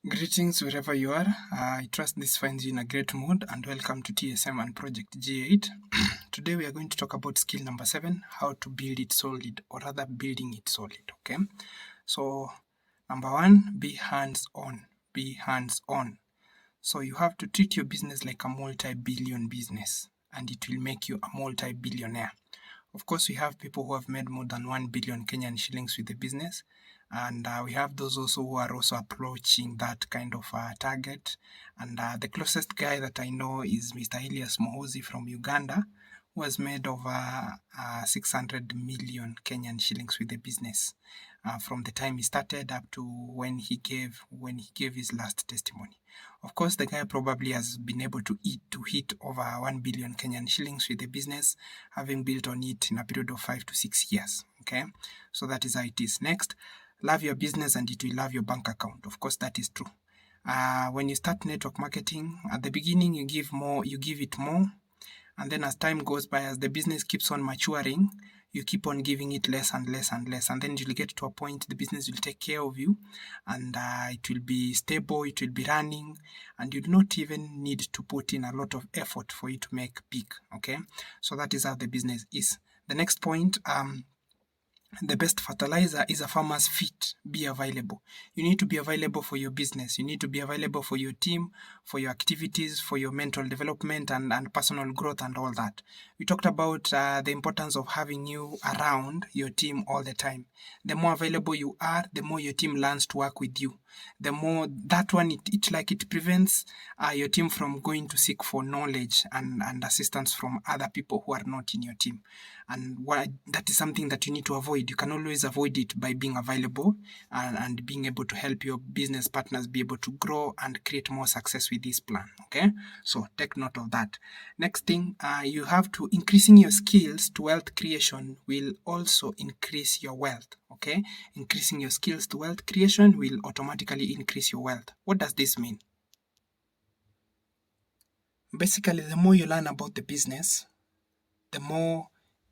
Greetings wherever you are. I trust this finds you in a great mood and welcome to TSM and Project G8. Today we are going to talk about skill number 7, how to build it solid, or rather building it solid. Okay. So number 1, be hands-on. Be hands-on. So you have to treat your business like a multi-billion business and it will make you a multi-billionaire. Of course, we have people who have made more than 1 billion Kenyan shillings with the business. And we have those also who are also approaching that kind of target. And the closest guy that I know is Mr. Elias Mohozi from Uganda, who has made over 600 million Kenyan shillings with the business from the time he started up to when he gave his last testimony. Of course, the guy probably has been able to hit over 1 billion Kenyan shillings with the business, having built on it in a period of 5 to 6 years. Okay, so that is how it is. Next, love your business and it will love your bank account. Of course, that is true. When you start network marketing, at the beginning you give it more, and then as time goes by, as the business keeps on maturing, you keep on giving it less and less and less, and then you'll get to a point the business will take care of you, and it will be stable, it will be running, and you do not even need to put in a lot of effort for it to make big. Okay, so that is how the business is. The next point, the best fertilizer is a farmer's feet. Be available. You need to be available for your business. You need to be available for your team, for your activities, for your mental development and personal growth and all that. We talked about the importance of having you around your team all the time. The more available you are, the more your team learns to work with you. The more that one, it prevents your team from going to seek for knowledge and assistance from other people who are not in your team. And that is something that you need to avoid. You can always avoid it by being available and being able to help your business partners be able to grow and create more success with this plan. Okay, so take note of that. Next thing, you have to increasing your skills to wealth creation will also increase your wealth. Okay, increasing your skills to wealth creation will automatically increase your wealth. What does this mean? Basically, the more you learn about the business, the more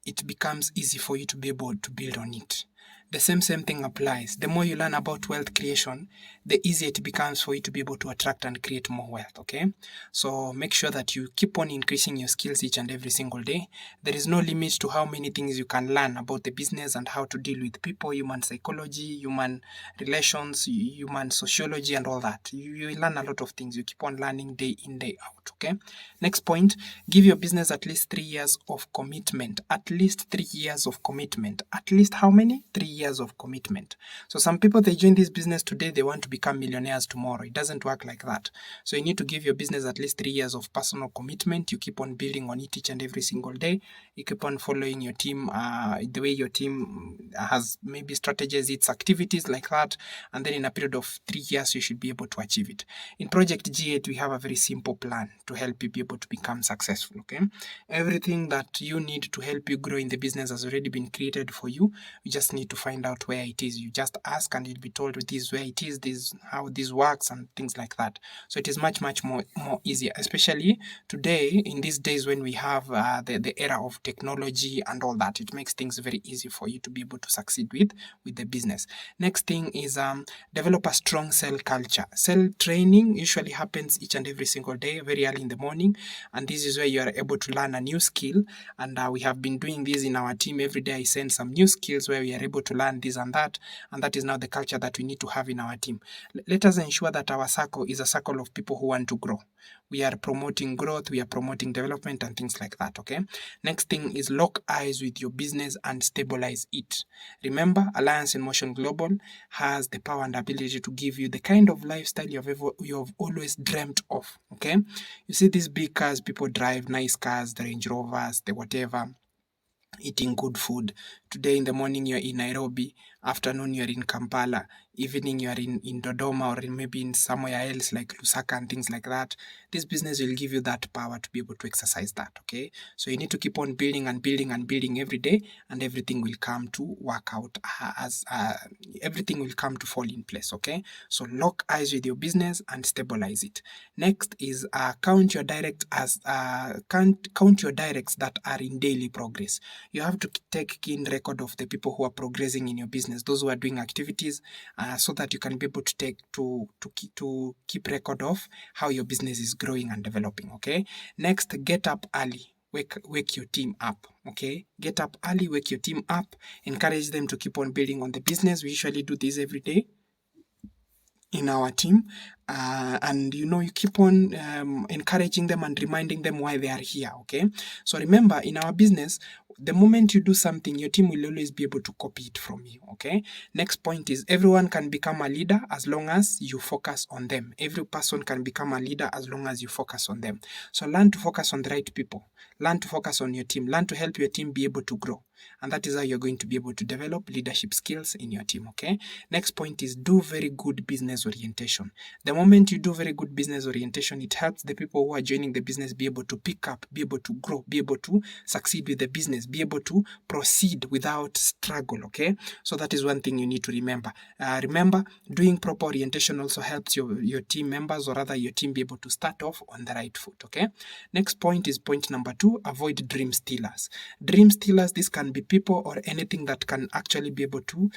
it becomes easy for you to be able to build on it. The same thing applies. The more you learn about wealth creation, the easier it becomes for you to be able to attract and create more wealth, okay? So make sure that you keep on increasing your skills each and every single day. There is no limit to how many things you can learn about the business and how to deal with people, human psychology, human relations, human sociology, and all that. You learn a lot of things. You keep on learning day in, day out, okay? Next point, give your business at least 3 years of commitment. At least 3 years of commitment. At least how many? 3 years of commitment. So some people, they join this business today, they want to become millionaires tomorrow. It doesn't work like that. So you need to give your business at least 3 years of personal commitment. You keep on building on it each and every single day. You keep on following your team, the way your team has maybe strategies, its activities like that. And then in a period of 3 years, you should be able to achieve it. In Project G8, we have a very simple plan to help you be able to become successful, okay? Everything that you need to help you grow in the business has already been created for you. You just need to find out where it is. You just ask and you'll be told this is where it is, this how this works and things like that. So it is much more easier, especially today in these days when we have the era of technology and all that. It makes things very easy for you to be able to succeed with the business. Next thing is develop a strong sell culture. Sell training usually happens each and every single day, very early in the morning, and this is where you are able to learn a new skill. And we have been doing this in our team. Every day I send some new skills where we are able to learn this and that is now the culture that we need to have in our team. Let us ensure that our circle is a circle of people who want to grow. We are promoting growth, we are promoting development and things like that, okay? Next thing is lock eyes with your business and stabilize it. Remember, Alliance in Motion Global has the power and ability to give you the kind of lifestyle you've always dreamt of, okay? You see these big cars people drive, nice cars, the Range Rovers, the whatever, eating good food. Today in the morning you're in Nairobi, afternoon you're in Kampala, evening you're in Dodoma or maybe in somewhere else like Lusaka and things like that. This business will give you that power to be able to exercise that, okay? So you need to keep on building and building and building every day, and everything will come to work out everything will come to fall in place, okay? So lock eyes with your business and stabilize it. Next is count your directs that are in daily progress. You have to take keen record of the people who are progressing in your business, those who are doing activities so that you can be able to keep record of how your business is growing and developing. Okay. Next, get up early. Wake your team up. Okay. Get up early, wake your team up, encourage them to keep on building on the business. We usually do this every day in our team, and you keep on encouraging them and reminding them why they are here. Okay, so remember, in our business, the moment you do something, your team will always be able to copy it from you. Okay, next point is everyone can become a leader as long as you focus on them. Every person can become a leader as long as you focus on them. So learn to focus on the right people, learn to focus on your team, learn to help your team be able to grow, and that is how you're going to be able to develop leadership skills in your team. Okay, next point is do very good business orientation. The moment you do very good business orientation, it helps the people who are joining the business be able to pick up, be able to grow, be able to succeed with the business, be able to proceed without struggle. Okay, so that is one thing you need to remember. Remember, doing proper orientation also helps your team members, or rather your team, be able to start off on the right foot. Okay, next point is point number 2, avoid dream stealers. Dream stealers, this can be people or anything that can actually be able to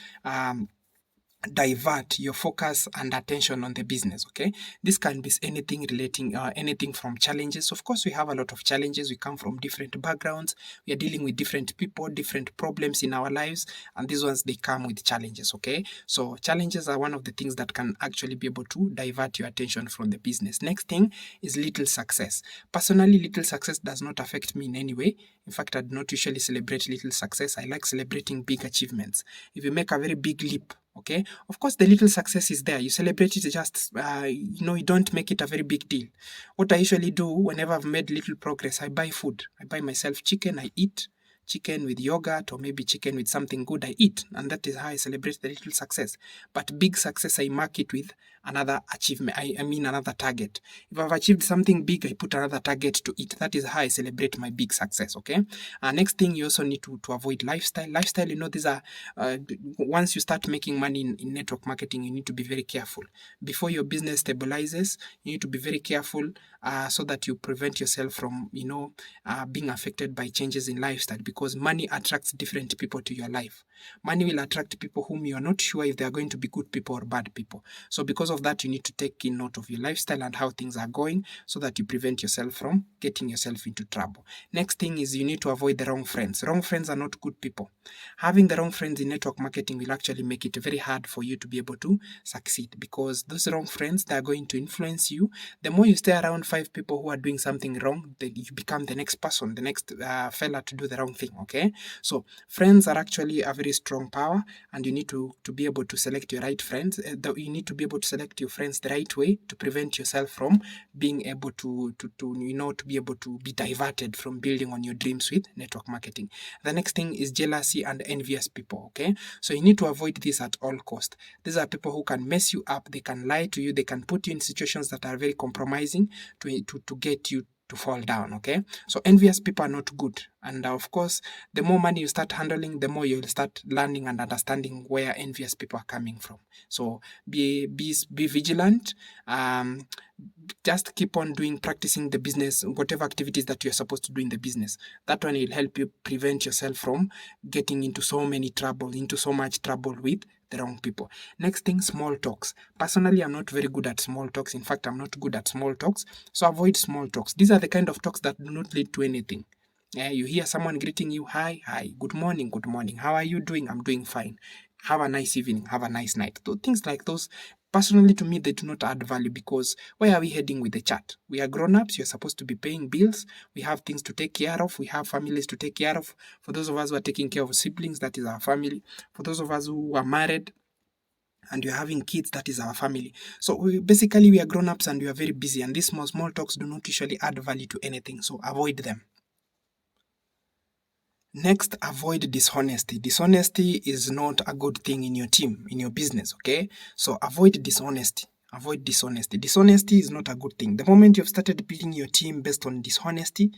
divert your focus and attention on the business. Okay, this can be anything relating anything from challenges. Of course, we have a lot of challenges. We come from different backgrounds, we are dealing with different people, different problems in our lives, and these ones, they come with challenges. Okay, so challenges are one of the things that can actually be able to divert your attention from the business. Next thing is little success. Personally, little success does not affect me in any way. In fact, I do not usually celebrate little success. I like celebrating big achievements. If you make a very big leap, okay, of course the little success is there, you celebrate it, just you don't make it a very big deal. What I usually do whenever I've made little progress, I buy food. I buy myself chicken, I eat chicken with yogurt, or maybe chicken with something good, I eat, and that is how I celebrate the little success. But big success, I mark it with another achievement, I mean another target. If I've achieved something big, I put another target to it. That is how I celebrate my big success. Okay, next thing, you also need to avoid lifestyle. These are once you start making money in network marketing, you need to be very careful. Before your business stabilizes, you need to be very careful, so that you prevent yourself from being affected by changes in lifestyle, because money attracts different people to your life. Money will attract people whom you are not sure if they are going to be good people or bad people. So because of that, you need to take in note of your lifestyle and how things are going, so that you prevent yourself from getting yourself into trouble. Next thing is you need to avoid the wrong friends. Wrong friends are not good people. Having the wrong friends in network marketing will actually make it very hard for you to be able to succeed, because those wrong friends, they are going to influence you. The more you stay around 5 people who are doing something wrong, then you become the next person, the next fella to do the wrong thing. Okay, so friends are actually a very strong power, and you need to be able to select your right friends. You need to be able to select your friends the right way to prevent yourself from being able to be able to be diverted from building on your dreams with network marketing. The next thing is jealousy and envious people. Okay, so you need to avoid this at all cost. These are people who can mess you up, they can lie to you, they can put you in situations that are very compromising to get you to fall down. Okay, so envious people are not good, and of course, the more money you start handling, the more you'll start learning and understanding where envious people are coming from. So be vigilant. Just keep on practicing the business, whatever activities that you're supposed to do in the business. That one will help you prevent yourself from getting into so much trouble with the wrong people. Next thing, small talks. Personally, I'm not very good at small talks. In fact, I'm not good at small talks. So avoid small talks. These are the kind of talks that do not lead to anything. You hear someone greeting you, hi, good morning, how are you doing? I'm doing fine. Have a nice evening, have a nice night. Things like those, personally to me, they do not add value, because where are we heading with the chat? We are grown-ups, you're supposed to be paying bills, we have things to take care of, we have families to take care of. For those of us who are taking care of siblings, that is our family. For those of us who are married and you're having kids, that is our family. So basically we are grown-ups and we are very busy, and these small talks do not usually add value to anything, so avoid them. Next, avoid dishonesty. Dishonesty is not a good thing in your team, in your business, okay? So avoid dishonesty. Avoid dishonesty. Dishonesty is not a good thing. The moment you've started building your team based on dishonesty,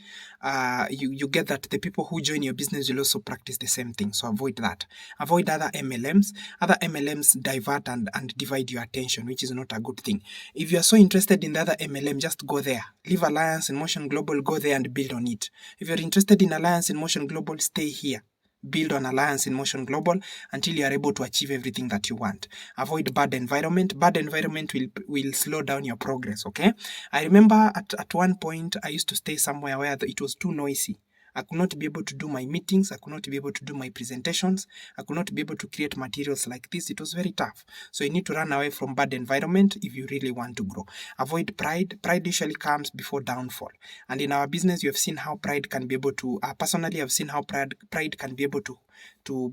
you get that the people who join your business will also practice the same thing. So avoid that. Avoid other MLMs. Other MLMs divert and divide your attention, which is not a good thing. If you are so interested in the other MLM, just go there. Leave Alliance in Motion Global, go there and build on it. If you're interested in Alliance in Motion Global, stay here. build an alliance in Motion Global until you are able to achieve everything that you want. Avoid bad environment. Bad environment will slow down your progress, okay? I remember at one point, I used to stay somewhere where it was too noisy. I could not be able to do my meetings. I could not be able to do my presentations. I could not be able to create materials like this. It was very tough. So you need to run away from bad environment if you really want to grow. Avoid pride. Pride usually comes before downfall. And in our business, you have seen how pride can be able to, personally, I've seen how pride can be able to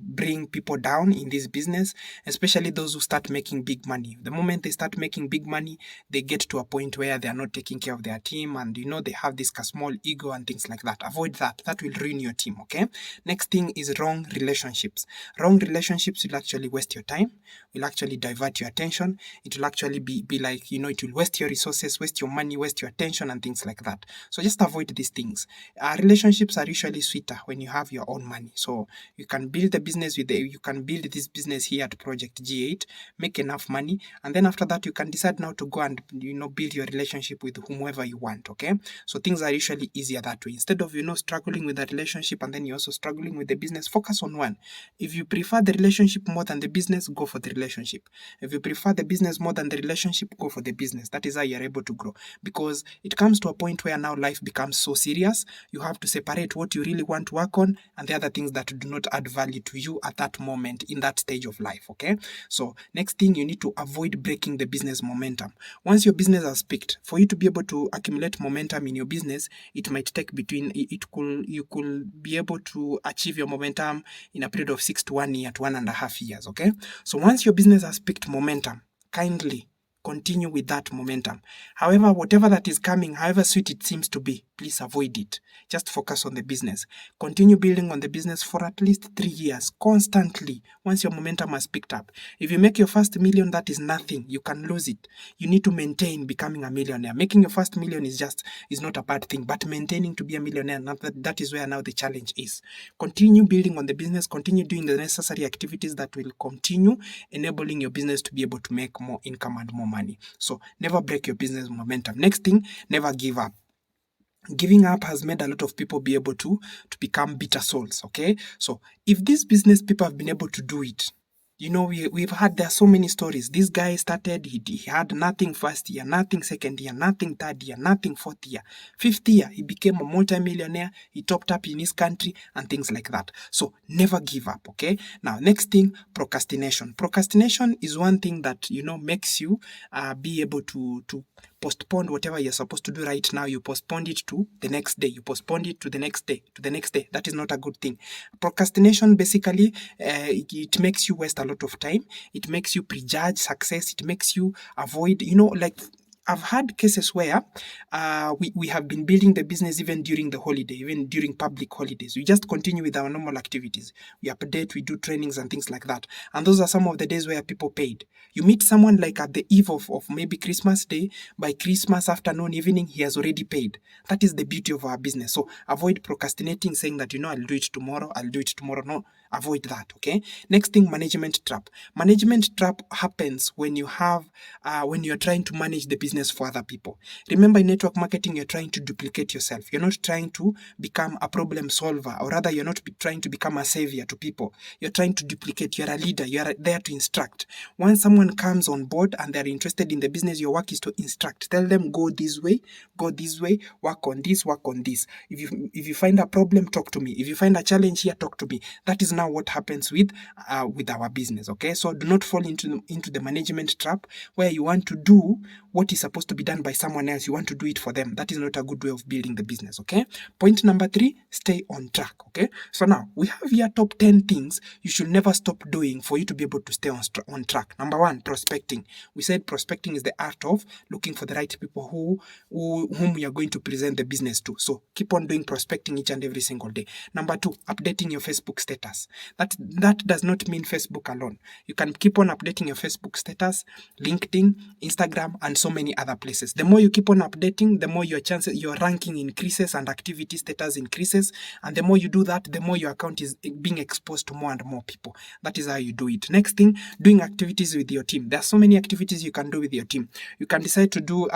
bring people down in this business, especially those who start making big money. The moment they start making big money, they get to a point where they are not taking care of their team, and they have this small ego and things like that. Avoid that. That will ruin your team, okay? Next thing is wrong relationships. Wrong relationships will actually waste your time, will actually divert your attention. It will actually be like, it will waste your resources, waste your money, waste your attention and things like that. So just avoid these things. Relationships are usually sweeter when you have your own money. So you can build the business you can build this business here at Project G8, make enough money, and then after that you can decide now to go and build your relationship with whomever you want, okay? So things are usually easier that way. Instead of struggling with the relationship and then you're also struggling with the business, focus on one. If you prefer the relationship more than the business, go for the relationship. If you prefer the business more than the relationship, go for the business. That is how you're able to grow, because it comes to a point where now life becomes so serious. You have to separate what you really want to work on and the other things that do not add value to you at that moment in that stage of life, okay? So next thing, you need to avoid breaking the business momentum. Once your business has peaked, for you to be able to accumulate momentum in your business, it might take you could be able to achieve your momentum in a period of 6 to 1 year to 1.5 years, okay? So once your business has peaked momentum, kindly continue with that momentum. However, whatever that is coming, however sweet it seems to be, please avoid it. Just focus on the business. Continue building on the business for at least 3 years, constantly, once your momentum has picked up. If you make your first million, that is nothing. You can lose it. You need to maintain becoming a millionaire. Making your first million is not a bad thing, but maintaining to be a millionaire, that is where now the challenge is. Continue building on the business, continue doing the necessary activities that will continue enabling your business to be able to make more income and more money. So never break your business momentum. Next thing, never give up. Giving up has made a lot of people be able to become bitter souls, okay? So if these business people have been able to do it, we've had, there are so many stories. This guy started, he had nothing first year, nothing second year, nothing third year, nothing fourth year. Fifth year, he became a multi-millionaire, he topped up in his country and things like that. So never give up, okay? Now, next thing, procrastination. Procrastination is one thing that, makes you be able to postpone whatever you're supposed to do right now. You postponed it to the next day. You postponed it to the next day, to the next day. That is not a good thing. Procrastination, basically, it makes you waste a lot of time. It makes you prejudge success. It makes you avoid, I've had cases where we have been building the business even during the holiday, even during public holidays. We just continue with our normal activities. We update, we do trainings and things like that. And those are some of the days where people paid. You meet someone like at the eve of maybe Christmas Day. By Christmas afternoon, evening, he has already paid. That is the beauty of our business. So avoid procrastinating, saying that, I'll do it tomorrow. No, avoid that, okay? Next thing, management trap. Management trap happens when you're trying to manage the business for other people. Remember, in network marketing, you're trying to duplicate yourself. You're not trying to become a problem solver, or rather, you're not trying to become a savior to people. You're trying to duplicate. You're a leader. You're there to instruct. Once someone comes on board and they're interested in the business, your work is to instruct. Tell them, go this way, work on this, work on this. If you find a problem, talk to me. If you find a challenge here, talk to me. That is now what happens with our business, okay? So do not fall into the management trap where you want to do what is supposed to be done by someone else. You want to do it for them. That is not a good way of building the business, okay? Point number 3, stay on track, okay? So now we have here top 10 things you should never stop doing for you to be able to stay on track. Number 1, prospecting. We said prospecting is the art of looking for the right people whom we are going to present the business to. So keep on doing prospecting each and every single day. Number 2, updating your Facebook status. That does not mean Facebook alone. You can keep on updating your Facebook status, LinkedIn, Instagram, and so many other places. The more you keep on updating, the more your ranking increases and activity status increases. And the more you do that, the more your account is being exposed to more and more people. That is how you do it. Next thing, doing activities with your team. There are so many activities you can do with your team. You can decide to do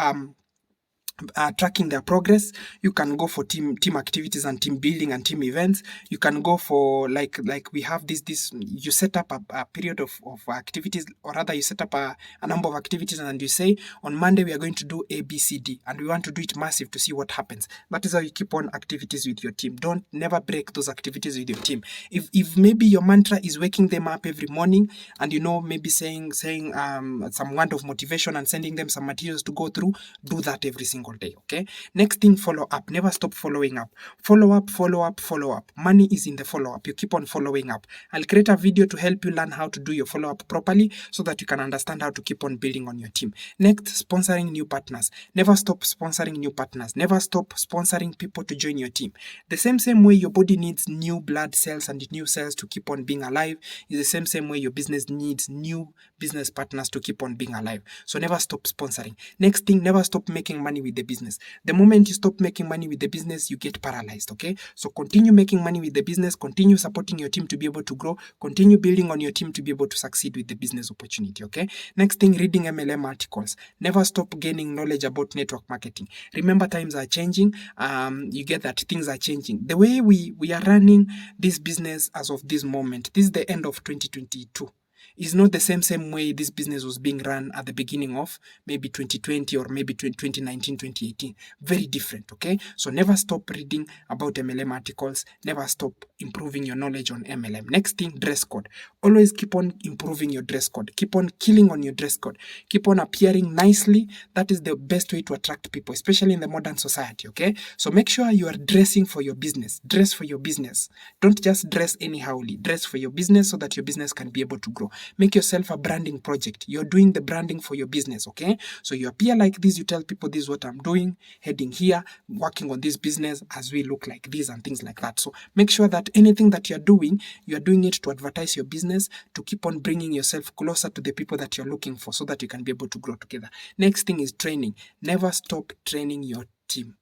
tracking their progress. You can go for team activities and team building and team events. You can go for like we have this you set up a period of activities, or rather you set up a number of activities, and you say on Monday we are going to do ABCD, and we want to do it massive to see what happens. That is how you keep on activities with your team. Don't never break those activities with your team. If maybe your mantra is waking them up every morning, and maybe saying some word of motivation and sending them some materials to go through, do that every single day. Okay, next thing, follow up. Never stop following up. Follow up. Money is in the follow up. You keep on following up. I'll create a video to help you learn how to do your follow up properly, so that you can understand how to keep on building on your team. Next, sponsoring new partners. Never stop sponsoring new partners. Never stop sponsoring people to join your team. The same way your body needs new blood cells and new cells to keep on being alive, is the same way your business needs new business partners to keep on being alive. So never stop sponsoring. Next thing, never stop making money with the business. The moment you stop making money with the business, you get paralyzed. Okay, so continue making money with the business, continue supporting your team to be able to grow, continue building on your team to be able to succeed with the business opportunity. Okay, next thing, reading MLM articles. Never stop gaining knowledge about network marketing. Remember, times are changing. You get that things are changing. The way we are running this business as of this moment, this is the end of 2022. Is not the same way this business was being run at the beginning of maybe 2020 or maybe 2019, 2018. Very different, okay? So never stop reading about MLM articles. Never stop improving your knowledge on MLM. Next thing, dress code. Always keep on improving your dress code. Keep on killing on your dress code. Keep on appearing nicely. That is the best way to attract people, especially in the modern society, okay? So make sure you are dressing for your business. Dress for your business. Don't just dress anyhowly. Dress for your business so that your business can be able to grow. Make yourself a branding project. You're doing the branding for your business, okay? So you appear like this, you tell people this is what I'm doing, heading here, working on this business as we look like this and things like that. So make sure that anything that you're doing it to advertise your business, to keep on bringing yourself closer to the people that you're looking for, so that you can be able to grow together. Next thing is training. Never stop training your team.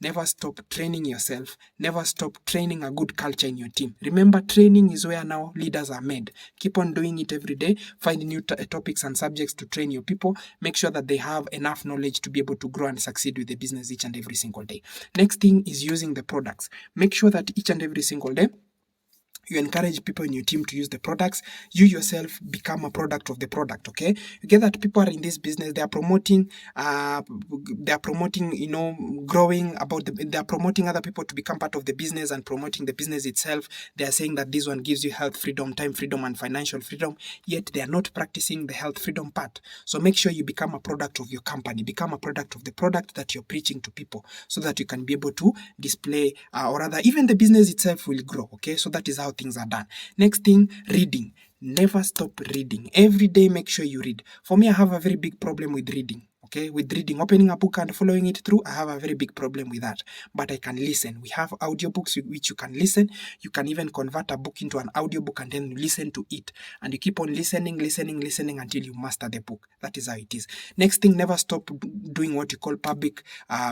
Never stop training yourself. Never stop training a good culture in your team. Remember, training is where now leaders are made. Keep on doing it every day. Find new topics and subjects to train your people. Make sure that they have enough knowledge to be able to grow and succeed with the business each and every single day. Next thing is using the products. Make sure that each and every single day you encourage people in your team to use the products. You yourself become a product of the product, okay? You get that people are in this business, they are promoting, growing about they are promoting other people to become part of the business and promoting the business itself. They are saying that this one gives you health freedom, time freedom, and financial freedom, yet they are not practicing the health freedom part. So make sure you become a product of your company, become a product of the product that you're preaching to people, so that you can be able to display, or rather, even the business itself will grow, okay? So that is how things are done. Next thing, reading. Never stop reading. Every day, make sure you read. For me, I have a very big problem with reading. Okay, with reading, opening a book and following it through, I have a very big problem with that. But I can listen. We have audiobooks which you can listen. You can even convert a book into an audiobook and then listen to it. And you keep on listening until you master the book. That is how it is. Next thing, never stop doing what you call public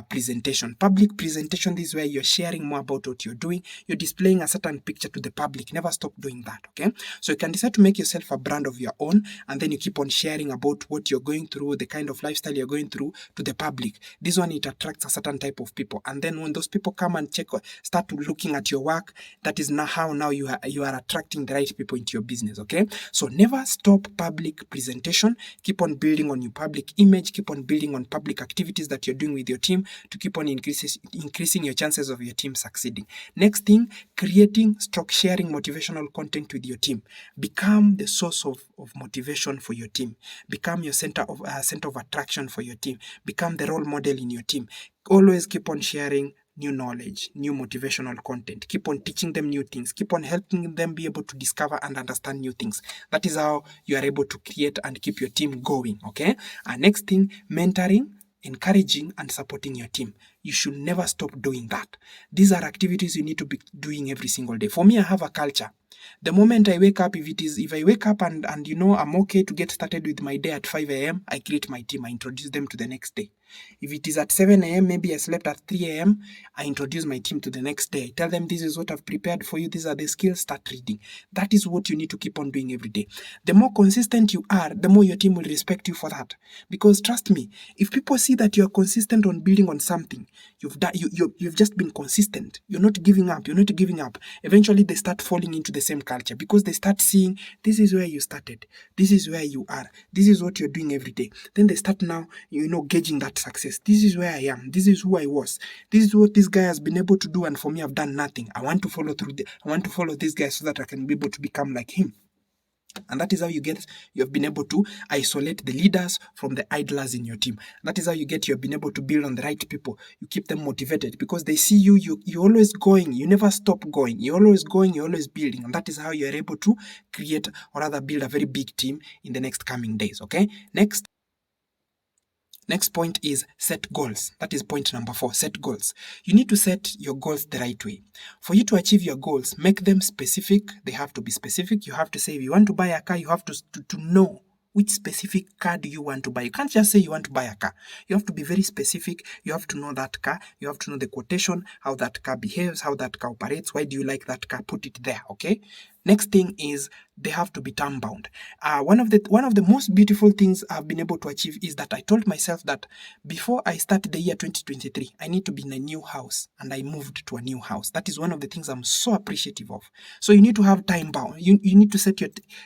presentation. Public presentation, this is where you're sharing more about what you're doing. You're displaying a certain picture to the public. Never stop doing that, okay? So you can decide to make yourself a brand of your own, and then you keep on sharing about what you're going through, the kind of lifestyle you're going through to the public. This one, it attracts a certain type of people, and then when those people come and start looking at your work, that is how you are attracting the right people into your business, okay? So never stop public presentation. Keep on building on your public image. Keep on building on public activities that you're doing with your team to keep on increasing your chances of your team succeeding. Next thing, creating, sharing motivational content with your team. Become the source of motivation for your team. Become your center of attraction for your team. Become the role model in your team. Always keep on sharing new knowledge, new motivational content. Keep on teaching them new things. Keep on helping them be able to discover and understand new things. That is how you are able to create and keep your team going, okay? And next thing, mentoring, encouraging and supporting your team. you should never stop doing that. These are activities you need to be doing every single day. For me, I have a culture. The moment I wake up, if I wake up and I'm okay to get started with my day at 5 a.m., I create my team, I introduce them to the next day. If it is at 7 a.m., maybe I slept at 3 a.m., I introduce my team to the next day. I tell them, this is what I've prepared for you, these are the skills, start reading. That is what you need to keep on doing every day. The more consistent you are, the more your team will respect you for that. Because trust me, if people see that you are consistent on building on something, you've just been consistent, you're not giving up, eventually they start falling into the same culture, because they start seeing, this is where you started, this is where you are, this is what you're doing every day. Then they start now, gauging that success. This is where I am, this is who I was, this is what this guy has been able to do, and for me, I've done nothing. I want to follow this guy so that I can be able to become like him. And that is how you have been able to isolate the leaders from the idlers in your team. That is how you have been able to build on the right people. You keep them motivated because they see you're always going, you never stop going, you're always going, you're always building. And that is how you're able to create, or rather build, a very big team in the next coming days. Okay, Next point is set goals. That is point number 4, set goals. You need to set your goals the right way. For you to achieve your goals, make them specific. They have to be specific. You have to say, if you want to buy a car, you have to know which specific car do you want to buy. You can't just say you want to buy a car. You have to be very specific. You have to know that car. You have to know the quotation, how that car behaves, how that car operates. Why do you like that car? Put it there, okay? Next thing is they have to be time bound. One of the most beautiful things I've been able to achieve is that I told myself that before I start the year 2023, I need to be in a new house, and I moved to a new house. That is one of the things I'm so appreciative of. So you need to have time bound. You need to set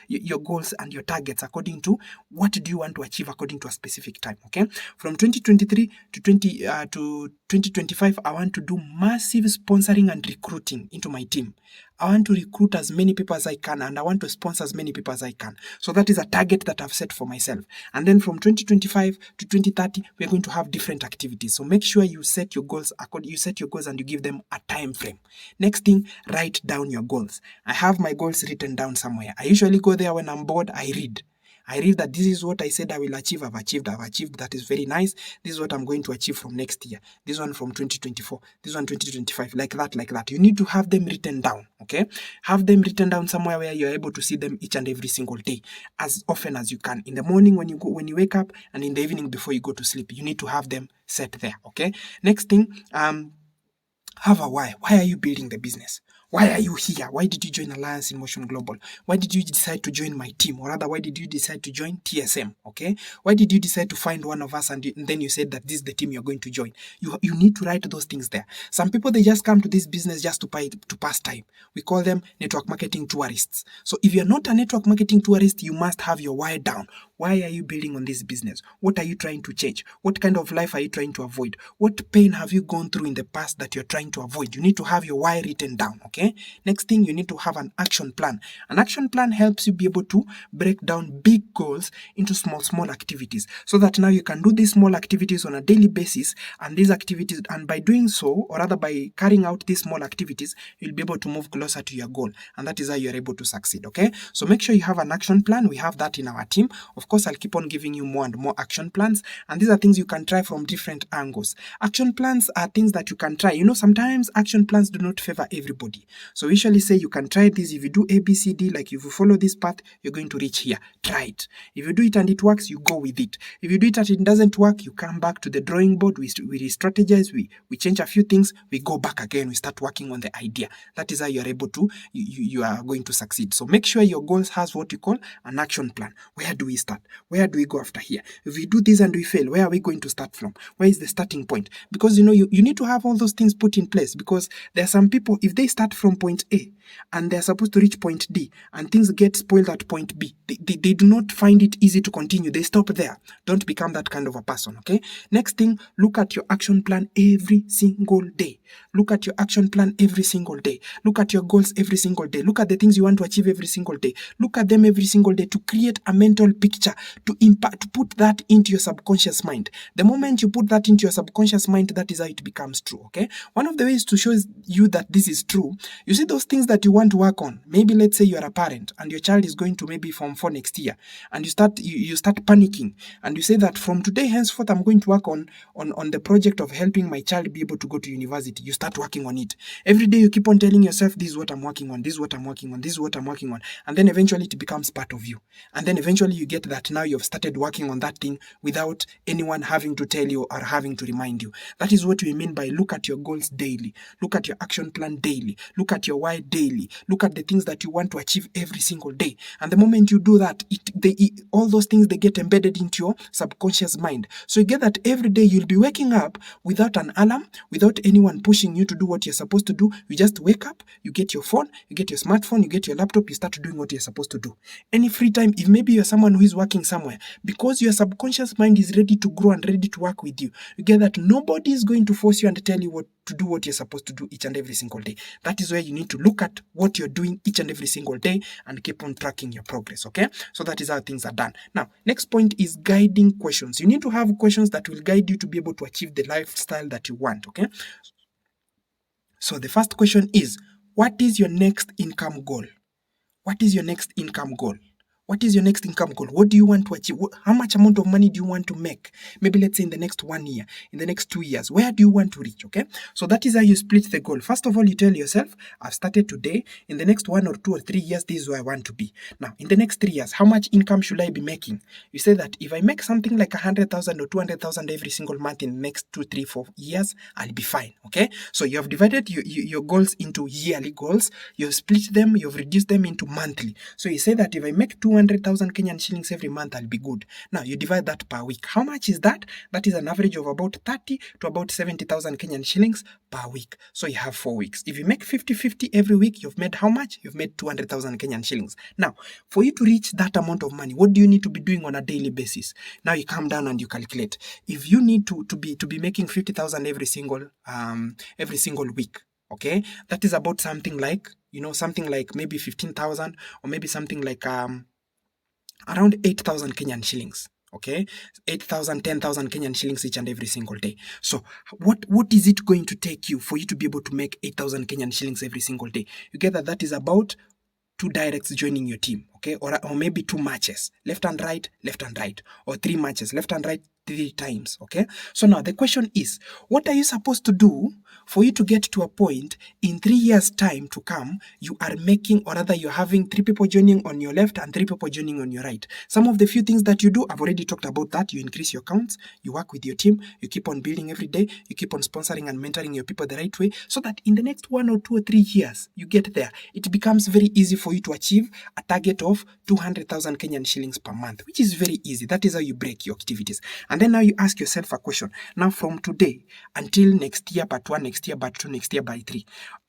your goals and your targets according to what do you want to achieve according to a specific time. Okay, from 2023 to 2025, I want to do massive sponsoring and recruiting into my team. I want to recruit as many people as I can, and I want to sponsor as many people as I can. So that is a target that I've set for myself. And then from 2025 to 2030, we're going to have different activities. So make sure you set your goals and you give them a time frame. Next thing, write down your goals. I have my goals written down somewhere. I usually go there when I'm bored, I read that this is what I said I will achieve. I've achieved. That is very nice. This is what I'm going to achieve from next year. This one from 2024. This one 2025. Like that. You need to have them written down. Okay? Have them written down somewhere where you're able to see them each and every single day, as often as you can. In the morning when you wake up, and in the evening before you go to sleep. You need to have them set there. Okay? Next thing, have a why. Why are you building the business? Why are you here? Why did you join Alliance in Motion Global? Why did you decide to join my team? Or rather, why did you decide to join TSM? Okay? Why did you decide to find one of us and then you said that this is the team you're going to join? You need to write those things there. Some people, they just come to this business just to pass time. We call them network marketing tourists. So if you're not a network marketing tourist, you must have your why down. Why are you building on this business? What are you trying to change? What kind of life are you trying to avoid? What pain have you gone through in the past that you're trying to avoid? You need to have your why written down, okay? Next thing, you need to have an action plan. An action plan helps you be able to break down big goals into small activities, so that now you can do these small activities on a daily basis, and these activities, and by doing so, or rather by carrying out these small activities, you'll be able to move closer to your goal, and that is how you're able to succeed, okay? So make sure you have an action plan. We have that in our team. Of course, I'll keep on giving you more and more action plans, and these are things you can try from different angles. Action plans are things that you can try. Sometimes action plans do not favor everybody. So we usually say you can try this. If you do A, B, C, D, like if you follow this path, you're going to reach here. Try it. If you do it and it works, you go with it. If you do it and it doesn't work, you come back to the drawing board. We re-strategize, we change a few things, we go back again, we start working on the idea. That is how you're able to, you are going to succeed. So make sure your goals has what you call an action plan. Where do we start? Where do we go after here? If we do this and we fail, where are we going to start from? Where is the starting point? Because you need to have all those things put in place, because there are some people, if they start from point A and they're supposed to reach point D and things get spoiled at point B, they do not find it easy to continue. They stop there. Don't become that kind of a person, okay? Next thing, look at your action plan every single day. Look at your action plan every single day. Look at your goals every single day. Look at the things you want to achieve every single day. Look at them every single day to create a mental picture, to put that into your subconscious mind. The moment you put that into your subconscious mind, that is how it becomes true, okay? One of the ways to show you that this is true, you see those things that that you want to work on. Maybe let's say you are a parent and your child is going to maybe Form 4 next year, and you start panicking, and you say that from today henceforth I'm going to work on the project of helping my child be able to go to university. You start working on it. Every day you keep on telling yourself, this is what I'm working on, this is what I'm working on, this is what I'm working on, and then eventually it becomes part of you. And then eventually you get that now you've started working on that thing without anyone having to tell you or having to remind you. That is what we mean by look at your goals daily, look at your action plan daily, look at your why daily, look at the things that you want to achieve every single day. And the moment you do that, all those things, they get embedded into your subconscious mind. So you get that every day you'll be waking up without an alarm, without anyone pushing you to do what you're supposed to do. You just wake up, you get your phone, you get your smartphone, you get your laptop, you start doing what you're supposed to do. Any free time, if maybe you're someone who is working somewhere, because your subconscious mind is ready to grow and ready to work with you, you get that nobody is going to force you and tell you what to do, what you're supposed to do each and every single day. That is where you need to look at what you're doing each and every single day and keep on tracking your progress, okay? So that is how things are done. Now, next point is guiding questions. You need to have questions that will guide you to be able to achieve the lifestyle that you want, okay? So the first question is, what is your next income goal? What is your next income goal? What is your next income goal? What do you want to achieve? How much amount of money do you want to make? Maybe let's say in the next 1 year, in the next 2 years, where do you want to reach? Okay. So that is how you split the goal. First of all, you tell yourself, I've started today. In the next 1 or 2 or 3 years, this is where I want to be. Now, in the next 3 years, how much income should I be making? You say that if I make something like 100,000 or 200,000 every single month in the next 2, 3, 4 years, I'll be fine. Okay. So you have divided your goals into yearly goals. You've split them. You've reduced them into monthly. So you say that if I make 200,000 Kenyan shillings every month, I'll be good. Now you divide that per week. How much is that? That is an average of about 30 to about 70,000 Kenyan shillings per week. So you have 4 weeks. If you make 50-50 every week, you've made how much? You've made 200,000 Kenyan shillings. Now, for you to reach that amount of money, what do you need to be doing on a daily basis? Now you come down and you calculate. If you need to be making 50,000 every single week, okay, that is about something like, something like maybe 15,000 or maybe something like around 8,000 Kenyan shillings. Okay, 8,000, 10,000 Kenyan shillings each and every single day. So what is it going to take you for you to be able to make 8,000 Kenyan shillings every single day? You get that is about 2 directs joining your team, okay, or maybe 2 matches, left and right, or 3 matches, left and right 3 times, okay? So now the question is, what are you supposed to do for you to get to a point in 3 years' time to come, you are making, or rather you're having 3 people joining on your left and 3 people joining on your right? Some of the few things that you do, I've already talked about that. You increase your counts, you work with your team, you keep on building every day, you keep on sponsoring and mentoring your people the right way, so that in the next 1 or 2 or 3 years, you get there. It becomes very easy for you to achieve a target of 200,000 Kenyan shillings per month, which is very easy. That is how you break your activities. And then now you ask yourself a question. Now from today until next year, part 1, next year, part 2, next year, by 3,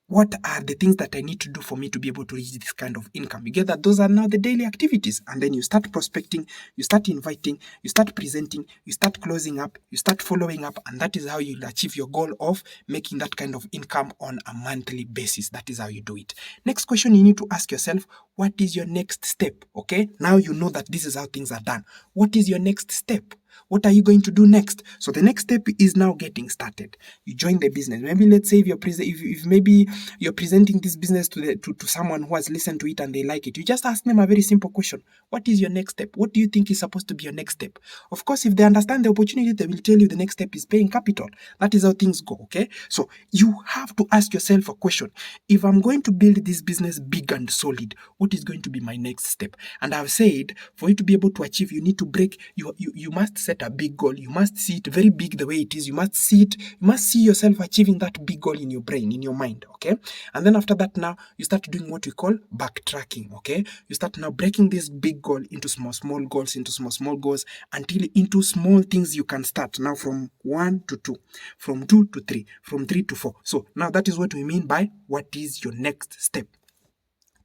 what are the things that I need to do for me to be able to reach this kind of income? You get that those are now the daily activities. And then you start prospecting, you start inviting, you start presenting, you start closing up, you start following up. And that is how you'll achieve your goal of making that kind of income on a monthly basis. That is how you do it. Next question you need to ask yourself, what is your next step? Okay, now you know that this is how things are done. What is your next step? What are you going to do next? So the next step is now getting started. You join the business. Maybe let's say if maybe you're presenting this business to someone who has listened to it and they like it, you just ask them a very simple question. What is your next step? What do you think is supposed to be your next step? Of course, if they understand the opportunity, they will tell you the next step is paying capital. That is how things go, okay? So you have to ask yourself a question. If I'm going to build this business big and solid, what is going to be my next step? And I've said, for you to be able to achieve, you need to break, you must set a big goal. You must see it very big the way it is. You must see yourself achieving that big goal in your brain, in your mind, okay? And then after that, now you start doing what we call backtracking, okay? You start now breaking this big goal into small goals, until into small things you can start now from 1 to 2, from 2 to 3, from 3 to 4. So now that is what we mean by what is your next step.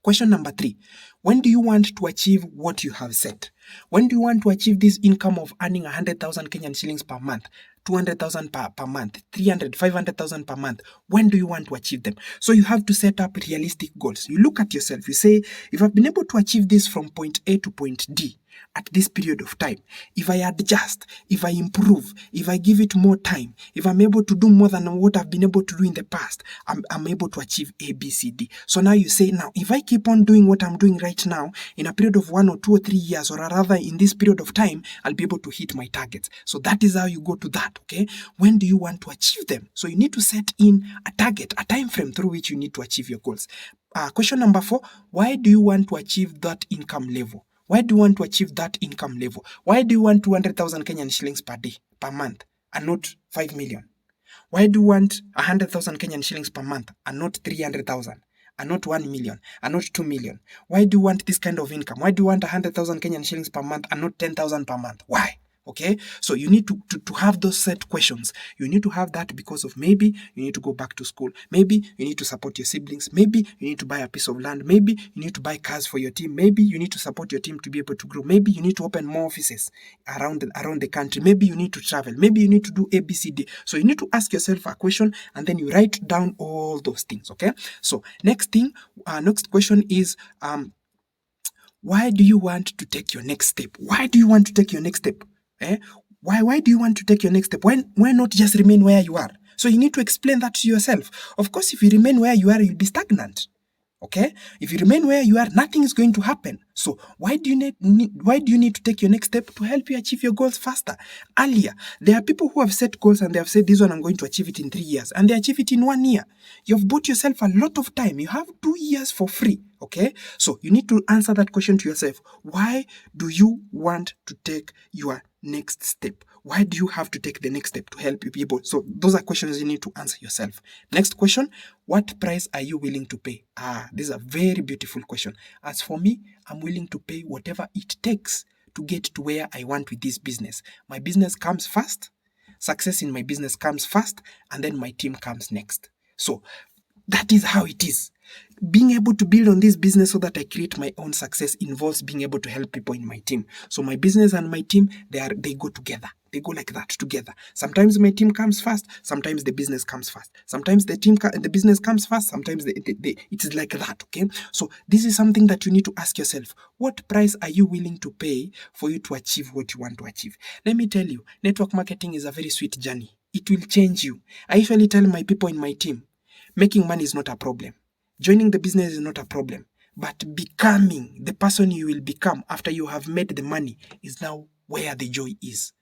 Question number 3, when do you want to achieve what you have set? When do you want to achieve this income of earning 100,000 Kenyan shillings per month, 200,000 per month, 300, 500,000 per month? When do you want to achieve them? So you have to set up realistic goals. You look at yourself, you say, if I've been able to achieve this from point A to point D, at this period of time, if I adjust, if I improve, if I give it more time, if I'm able to do more than what I've been able to do in the past, I'm able to achieve A, B, C, D. So now you say, now, if I keep on doing what I'm doing right now, in a period of 1 or 2 or 3 years, or rather in this period of time, I'll be able to hit my targets. So that is how you go to that, okay? When do you want to achieve them? So you need to set in a target, a time frame through which you need to achieve your goals. Question number 4, why do you want to achieve that income level? Why do you want to achieve that income level? Why do you want 200,000 Kenyan shillings per day, per month, and not 5 million? Why do you want 100,000 Kenyan shillings per month and not 300,000? And not 1 million, and not 2 million? Why do you want this kind of income? Why do you want 100,000 Kenyan shillings per month and not 10,000 per month? Why? Okay, so you need to have those set questions. You need to have that because of maybe you need to go back to school. Maybe you need to support your siblings. Maybe you need to buy a piece of land. Maybe you need to buy cars for your team. Maybe you need to support your team to be able to grow. Maybe you need to open more offices around the country. Maybe you need to travel. Maybe you need to do ABCD. So you need to ask yourself a question and then you write down all those things. Okay, so next question is why do you want to take your next step? Why do you want to take your next step? Why do you want to take your next step? Why not just remain where you are? So you need to explain that to yourself. Of course, if you remain where you are, you'll be stagnant. Okay? If you remain where you are, nothing is going to happen. So why do you need to take your next step? To help you achieve your goals faster, earlier. There are people who have set goals and they have said, this one I'm going to achieve it in 3 years, and they achieve it in 1 year. You've bought yourself a lot of time. You have 2 years for free. Okay? So you need to answer that question to yourself. Why do you want to take your next step? Why do you have to take the next step to help you people? So those are questions you need to answer yourself. Next question, what price are you willing to pay? This is a very beautiful question. As for me, I'm willing to pay whatever it takes to get to where I want with this business. My business comes first, success in my business comes first, and then my team comes next. So that is how it is. Being able to build on this business so that I create my own success involves being able to help people in my team. So my business and my team, they go together. They go like that together. Sometimes my team comes first. Sometimes the business comes first. Sometimes the business comes first. Sometimes it is like that. Okay. So this is something that you need to ask yourself. What price are you willing to pay for you to achieve what you want to achieve? Let me tell you, network marketing is a very sweet journey. It will change you. I usually tell my people in my team, making money is not a problem. Joining the business is not a problem, but becoming the person you will become after you have made the money is now where the joy is.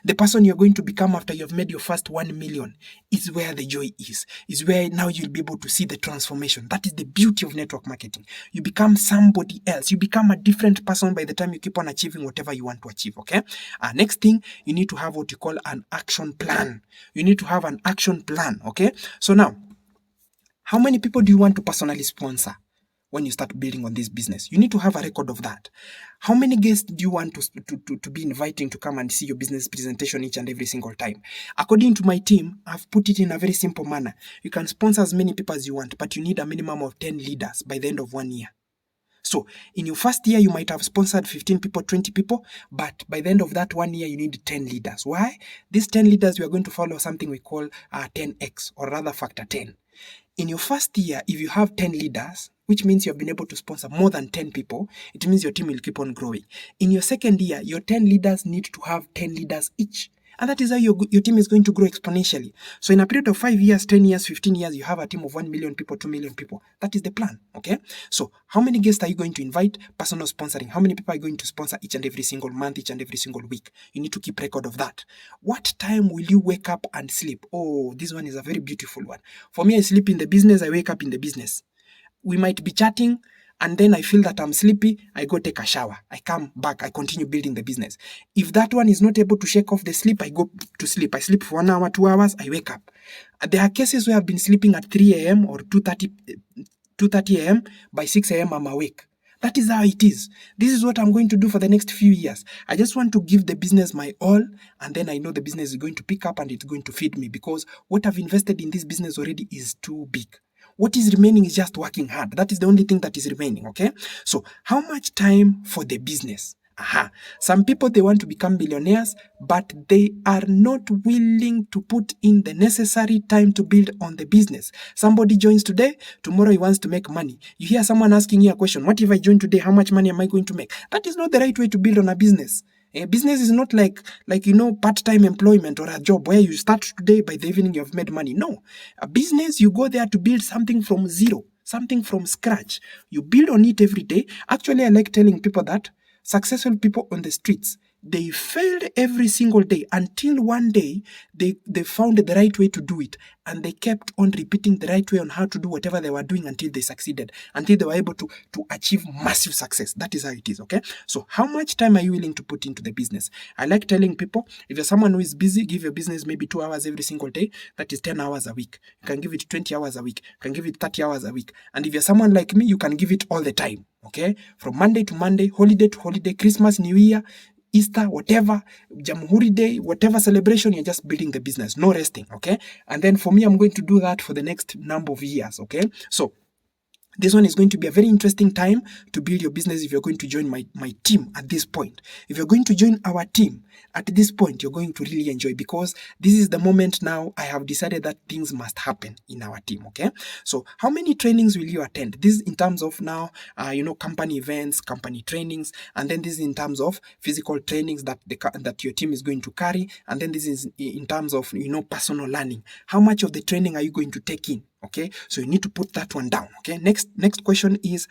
The person you're going to become after you've made your first 1 million is where the joy is where now you'll be able to see the transformation. That is the beauty of network marketing. You become somebody else. You become a different person by the time you keep on achieving whatever you want to achieve, okay? Next thing, you need to have what you call an action plan. You need to have an action plan, okay? So now, how many people do you want to personally sponsor when you start building on this business? You need to have a record of that. How many guests do you want to be inviting to come and see your business presentation each and every single time? According to my team, I've put it in a very simple manner. You can sponsor as many people as you want, but you need a minimum of 10 leaders by the end of 1 year. So in your first year, you might have sponsored 15 people, 20 people, but by the end of that 1 year, you need 10 leaders. Why? These 10 leaders, we are going to follow something we call 10x, or rather factor 10. In your first year, if you have 10 leaders, which means you have been able to sponsor more than 10 people, it means your team will keep on growing. In your second year, your 10 leaders need to have 10 leaders each. And that is how your team is going to grow exponentially. So in a period of 5 years, 10 years, 15 years, you have a team of 1 million people, 2 million people. That is the plan, okay? So how many guests are you going to invite? Personal sponsoring. How many people are you going to sponsor each and every single month, each and every single week? You need to keep record of that. What time will you wake up and sleep? Oh, this one is a very beautiful one. For me, I sleep in the business, I wake up in the business. We might be chatting, and then I feel that I'm sleepy, I go take a shower. I come back, I continue building the business. If that one is not able to shake off the sleep, I go to sleep. I sleep for 1 hour, 2 hours, I wake up. There are cases where I've been sleeping at 3 a.m. or 2:30 a.m. By 6 a.m. I'm awake. That is how it is. This is what I'm going to do for the next few years. I just want to give the business my all, and then I know the business is going to pick up and it's going to feed me, because what I've invested in this business already is too big. What is remaining is just working hard. That is the only thing that is remaining, okay? So how much time for the business? Some people, they want to become billionaires, but they are not willing to put in the necessary time to build on the business. Somebody joins today, tomorrow he wants to make money. You hear someone asking you a question, what if I join today? How much money am I going to make? That is not the right way to build on a business. A business is not like part-time employment or a job where you start today, by the evening you have made money. No. A business, you go there to build something from zero, something from scratch. You build on it every day. Actually, I like telling people that successful people on the streets, they failed every single day until one day they found the right way to do it, and they kept on repeating the right way on how to do whatever they were doing until they succeeded, until they were able to achieve massive success. That is how it is, okay? So how much time are you willing to put into the business? I like telling people, if you're someone who is busy, give your business maybe 2 hours every single day. That is 10 hours a week. You can give it 20 hours a week. You can give it 30 hours a week. And if you're someone like me, you can give it all the time, okay? From Monday to Monday, holiday to holiday, Christmas, New Year, Easter, whatever, Jamhuri Day, whatever celebration, you're just building the business, no resting, okay? And then for me, I'm going to do that for the next number of years, okay? So this one is going to be a very interesting time to build your business if you're going to join my team at this point. If you're going to join our team at this point, you're going to really enjoy, because this is the moment now I have decided that things must happen in our team, okay? So how many trainings will you attend? This is in terms of now, company events, company trainings, and then this is in terms of physical trainings that your team is going to carry, and then this is in terms of, personal learning. How much of the training are you going to take in? Okay, so you need to put that one down. Okay, next question is,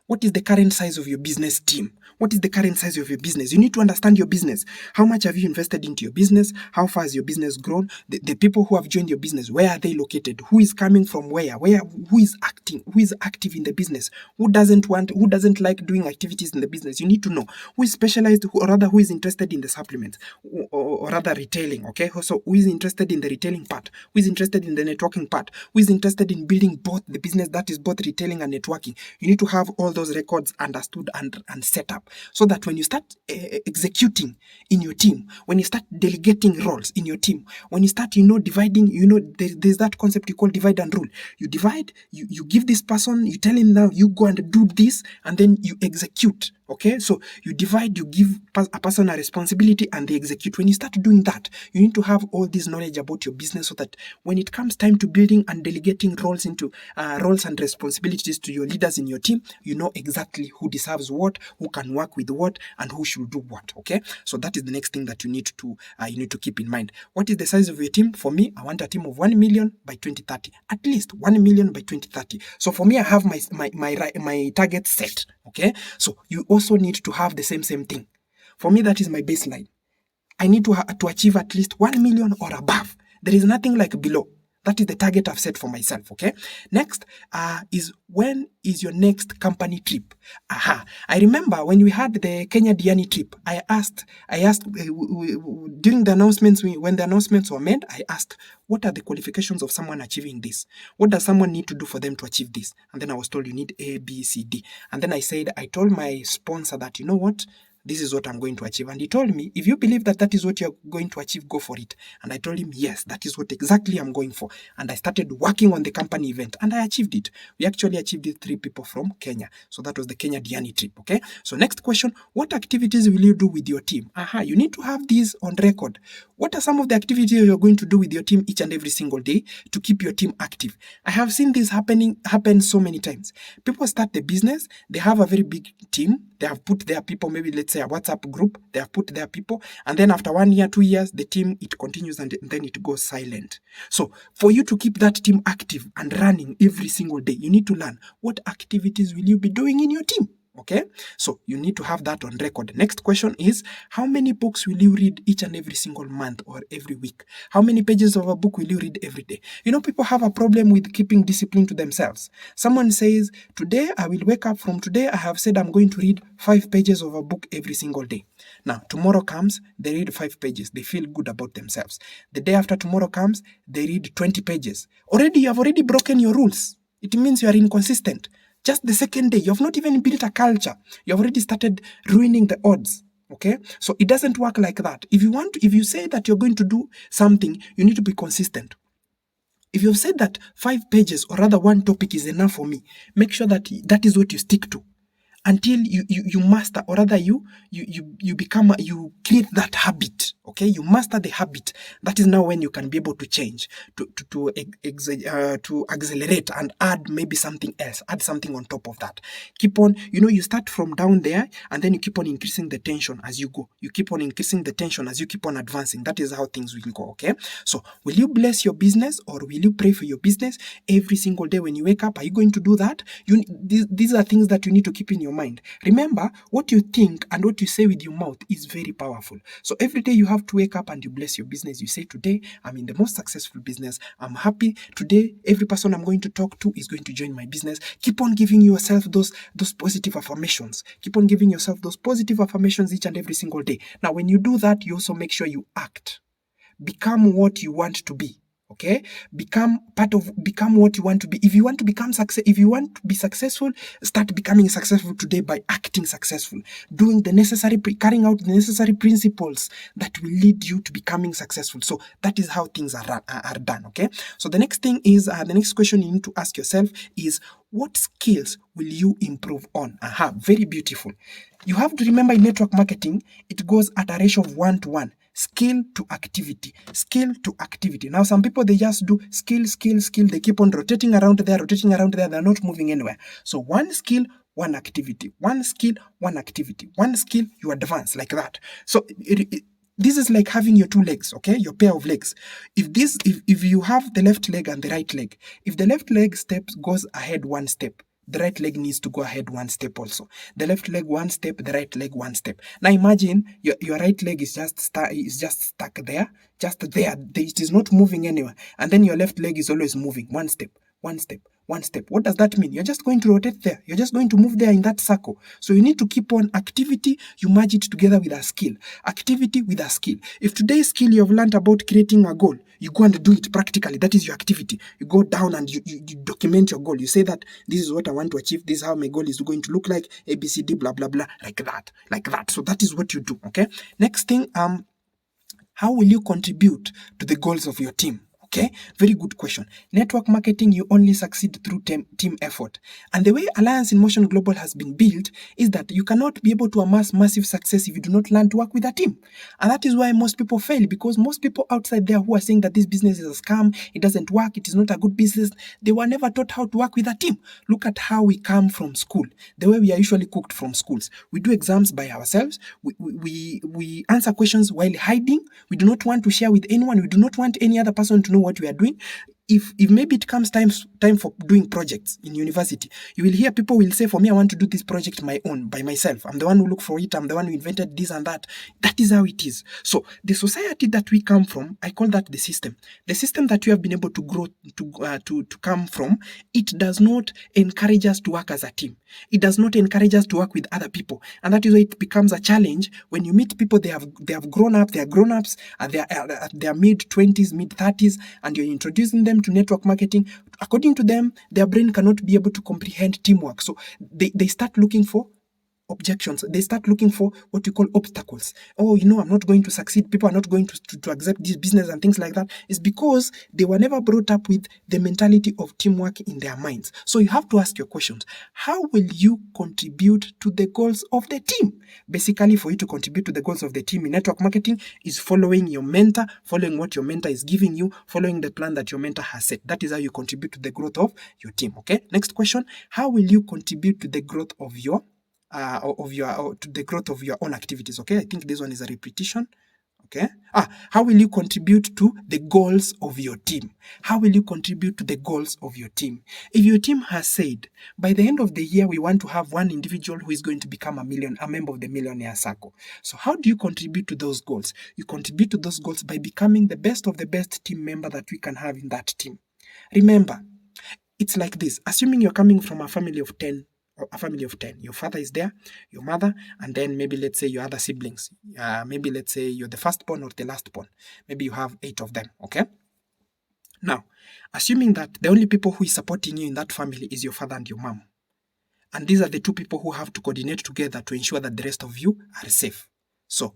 what is the current size of your business team? What is the current size of your business? You need to understand your business. How much have you invested into your business? How far has your business grown? The people who have joined your business, where are they located? Who is coming from where? Who is active in the business? Who doesn't like doing activities in the business? You need to know who is specialized, who is interested in the supplements, or rather retailing. Okay, so who is interested in the retailing part? Who is interested in the networking part? Who is interested in building both the business that is both retailing and networking? You need to have all those records understood and set up, so that when you start executing in your team, when you start delegating roles in your team, when you start dividing, there's that concept you call divide and rule. You divide, you give this person, you tell him, now you go and do this, and then you execute. Okay, so you divide, you give a person a responsibility, and they execute. When you start doing that, you need to have all this knowledge about your business, so that when it comes time to building and delegating roles and responsibilities to your leaders in your team, you know exactly who deserves what, who can work with what, and who should do what. Okay, so that is the next thing that you need to keep in mind. What is the size of your team? For me, I want a team of 1 million by 2030, at least 1 million by 2030. So for me, I have my target set. Okay, so you also need to have the same thing. For me, that is my baseline. I need to achieve at least 1 million or above. There is nothing like below. That is the target I've set for myself, okay? Next is, when is your next company trip? I remember when we had the Kenya Diani trip, I asked during the announcements, when the announcements were made, I asked, what are the qualifications of someone achieving this? What does someone need to do for them to achieve this? And then I was told, you need A, B, C, D. And then I told my sponsor that, you know what? This is what I'm going to achieve. And he told me, if you believe that is what you're going to achieve, go for it. And I told him, yes, that is what exactly I'm going for. And I started working on the company event, and I achieved it. We actually achieved it, 3 people from Kenya. So that was the Kenya Diani trip, okay? So next question, what activities will you do with your team? You need to have these on record. What are some of the activities you're going to do with your team each and every single day to keep your team active? I have seen this happen so many times. People start the business, they have a very big team, they have put their people, maybe let's say a WhatsApp group, they have put their people, and then after 1 year, 2 years, the team, it continues and then it goes silent. So for you to keep that team active and running every single day, you need to learn, what activities will you be doing in your team? Okay, so you need to have that on record. Next question is, how many books will you read each and every single month or every week? How many pages of a book will you read every day? People have a problem with keeping discipline to themselves. Someone says, today I will wake up, from today I have said I'm going to read 5 pages of a book every single day. Now, tomorrow comes, they read 5 pages. They feel good about themselves. The day after tomorrow comes, they read 20 pages. You have already broken your rules. It means you are inconsistent. Just the second day, you have not even built a culture. You have already started ruining the odds. Okay? So it doesn't work like that. If you say that you're going to do something, you need to be consistent. If you've said that 5 pages, or rather 1 topic, is enough for me, make sure that that is what you stick to. until you master, or rather you become, you create that habit. Okay, you master the habit. That is now when you can be able to change, to accelerate and add maybe something else, add something on top of that. Keep on, you start from down there, and then you keep on increasing the tension as you go. You keep on increasing the tension as you keep on advancing. That is how things will go. Okay, so will you bless your business, or will you pray for your business every single day when you wake up? Are you going to do that? These are things that you need to keep in your mind. Remember, what you think and what you say with your mouth is very powerful. So every day you have to wake up and you bless your business. You say, today I'm in the most successful business. I'm happy. Today every person I'm going to talk to is going to join my business. Keep on giving yourself those positive affirmations. Keep on giving yourself those positive affirmations each and every single day. Now, when you do that, you also make sure you act. Become what you want to be. Okay, become what you want to be. If you want to be successful, start becoming successful today by acting successful, doing the necessary, carrying out the necessary principles that will lead you to becoming successful. So that is how things are done. Okay, so the next thing is, the next question you need to ask yourself is, what skills will you improve on? Very beautiful. You have to remember, in network marketing, it goes at a ratio of 1:1. Skill to activity, skill to activity. Now, some people, they just do skill. They keep on rotating around there. They're not moving anywhere. So one skill, one activity. One skill, one activity. One skill, you advance like that. So this is like having your two legs, okay? Your pair of legs. If you have the left leg and the right leg, if the left leg goes ahead one step, the right leg needs to go ahead one step also. The left leg one step, the right leg one step. Now imagine your right leg is just stuck there, just there. It is not moving anywhere. And then your left leg is always moving one step. What does that mean? You're just going to rotate there. You're just going to move there in that circle. So you need to keep on activity. You merge it together with a skill. Activity with a skill. If today's skill you have learned about creating a goal, you go and do it practically. That is your activity. You go down and you document your goal. You say that this is what I want to achieve. This is how my goal is going to look like. A, B, C, D, blah, blah, blah. Like that. So that is what you do. Okay. Next thing, how will you contribute to the goals of your team? Okay, very good question. Network marketing, you only succeed through team effort. And the way Alliance in Motion Global has been built is that you cannot be able to amass massive success if you do not learn to work with a team. And that is why most people fail, because most people outside there who are saying that this business is a scam, it doesn't work, it is not a good business, they were never taught how to work with a team. Look at how we come from school, the way we are usually cooked from schools. We do exams by ourselves. We answer questions while hiding. We do not want to share with anyone. We do not want any other person to know what we are doing. If maybe it comes time for doing projects in university, you will hear people will say, for me, I want to do this project by myself. I'm the one who look for it. I'm the one who invented this and that. That is how it is. So the society that we come from, I call that the system. The system that we have been able to grow to come from, it does not encourage us to work as a team. It does not encourage us to work with other people. And that is why it becomes a challenge when you meet people, they have grown up, they are grown-ups, and they are at their mid-20s, mid-30s, and you're introducing them to network marketing. According to them, their brain cannot be able to comprehend teamwork. So they start looking for objections. They start looking for what you call obstacles. Oh, I'm not going to succeed. People are not going to accept this business and things like that. It's because they were never brought up with the mentality of teamwork in their minds. So you have to ask your questions. How will you contribute to the goals of the team? Basically, for you to contribute to the goals of the team in network marketing is following your mentor, following what your mentor is giving you, following the plan that your mentor has set. That is how you contribute to the growth of your team. Okay. Next question. How will you contribute to the growth of to the growth of your own activities? Okay, I think this one is a repetition. Okay. How will you contribute to the goals of your team? How will you contribute to the goals of your team? If your team has said, by the end of the year, we want to have one individual who is going to become a member of the Millionaire Circle. So how do you contribute to those goals? You contribute to those goals by becoming the best of the best team member that we can have in that team. Remember, it's like this. Assuming you're coming from a family of 10, your father is there, your mother, and then maybe let's say your other siblings. Maybe let's say you're the firstborn or the lastborn. Maybe you have 8 of them, okay? Now, assuming that the only people who is supporting you in that family is your father and your mom, and these are the 2 people who have to coordinate together to ensure that the rest of you are safe. So,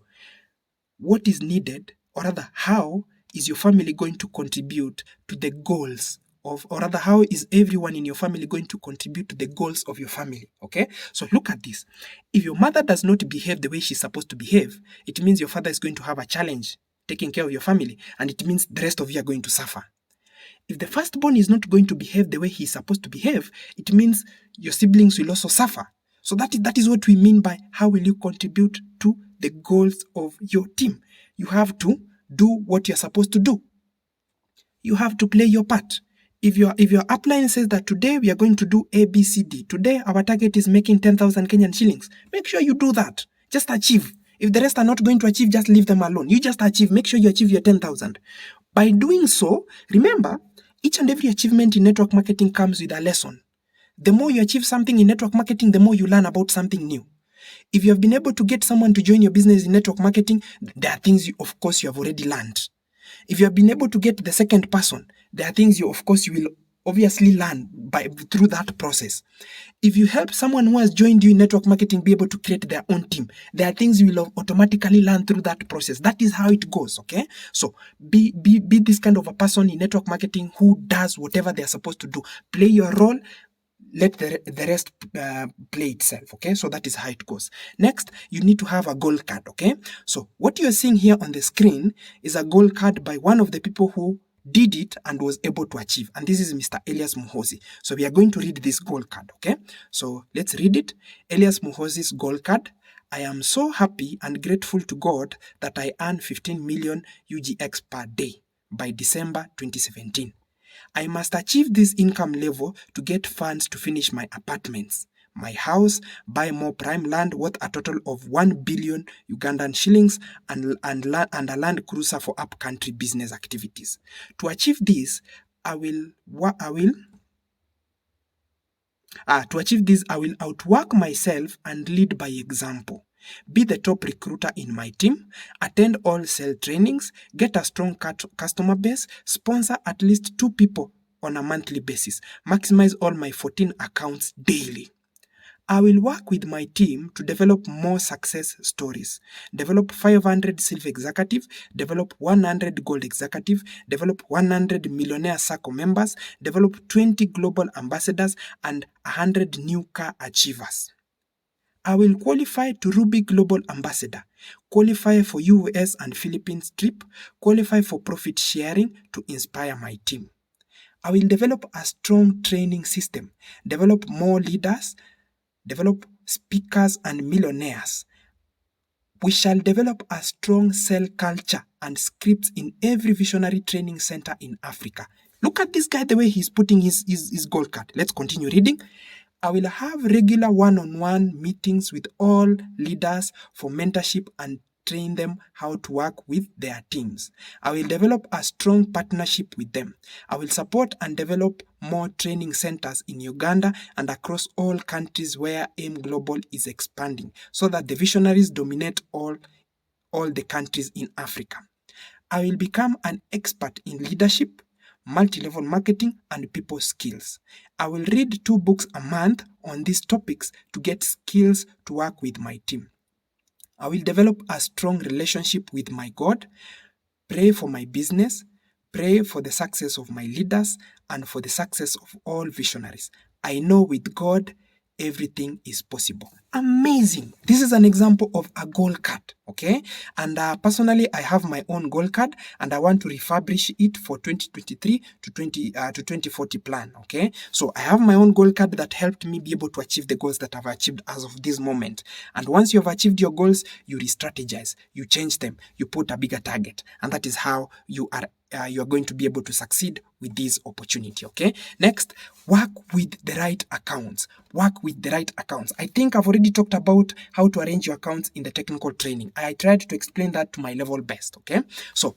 what is needed, or rather, how is your family going to contribute to the goals of, or rather, how is everyone in your family going to contribute to the goals of your family? Okay, so look at this. If your mother does not behave the way she's supposed to behave, it means your father is going to have a challenge taking care of your family, and it means the rest of you are going to suffer. If the firstborn is not going to behave the way he's supposed to behave, it means your siblings will also suffer. So that is what we mean by how will you contribute to the goals of your team. You have to do what you're supposed to do. You have to play your part. If your upline says that today we are going to do A, B, C, D, today our target is making 10,000 Kenyan shillings, make sure you do that. Just achieve. If the rest are not going to achieve, just leave them alone. You just achieve. Make sure you achieve your 10,000. By doing so, remember, each and every achievement in network marketing comes with a lesson. The more you achieve something in network marketing, the more you learn about something new. If you have been able to get someone to join your business in network marketing, there are things, of course, you have already learned. If you have been able to get the second person, there are things you will obviously learn through that process. If you help someone who has joined you in network marketing be able to create their own team, there are things you will automatically learn through that process. That is how it goes, okay? So be this kind of a person in network marketing who does whatever they're supposed to do. Play your role. Let the rest play itself, okay? So that is how it goes. Next, you need to have a goal card, okay? So what you're seeing here on the screen is a goal card by one of the people who did it and was able to achieve. And this is Mr. Elias Muhozi. So we are going to read this goal card, okay? So let's read it. Elias Muhozi's goal card. I am so happy and grateful to God that I earn 15 million UGX per day by December 2017. I must achieve this income level to get funds to finish my apartments, my house, buy more prime land worth a total of 1 billion Ugandan shillings, and a land cruiser for up-country business activities. To achieve this, I will outwork myself and lead by example. Be the top recruiter in my team, attend all sales trainings, get a strong customer base, sponsor at least 2 people on a monthly basis, maximize all my 14 accounts daily. I will work with my team to develop more success stories, develop 500 silver executive, develop 100 gold executive, develop 100 millionaire circle members, develop 20 global ambassadors, and 100 new car achievers. I will qualify to Ruby Global Ambassador, qualify for US and Philippines trip, qualify for profit sharing to inspire my team. I will develop a strong training system, develop more leaders, develop speakers and millionaires. We shall develop a strong cell culture and scripts in every visionary training center in Africa. Look at this guy, the way he's putting his goal card. Let's continue reading. I will have regular one-on-one meetings with all leaders for mentorship and train them how to work with their teams. I will develop a strong partnership with them. I will support and develop more training centers in Uganda and across all countries where AIM Global is expanding so that the visionaries dominate all the countries in Africa. I will become an expert in leadership, multi-level marketing, and people skills. I will read 2 books a month on these topics to get skills to work with my team. I will develop a strong relationship with my God, pray for my business, pray for the success of my leaders, and for the success of all visionaries. I know with God, everything is possible. Amazing. This is an example of a goal card, okay? And personally, I have my own goal card and I want to refurbish it for 2023 to 2040 plan, okay? So I have my own goal card that helped me be able to achieve the goals that I've achieved as of this moment. And once you have achieved your goals, you re-strategize, you change them, you put a bigger target. And that is how you are going to be able to succeed with this opportunity, okay? Next, work with the right accounts. Work with the right accounts. I think I've already talked about how to arrange your accounts in the technical training. I tried to explain that to my level best, okay? So,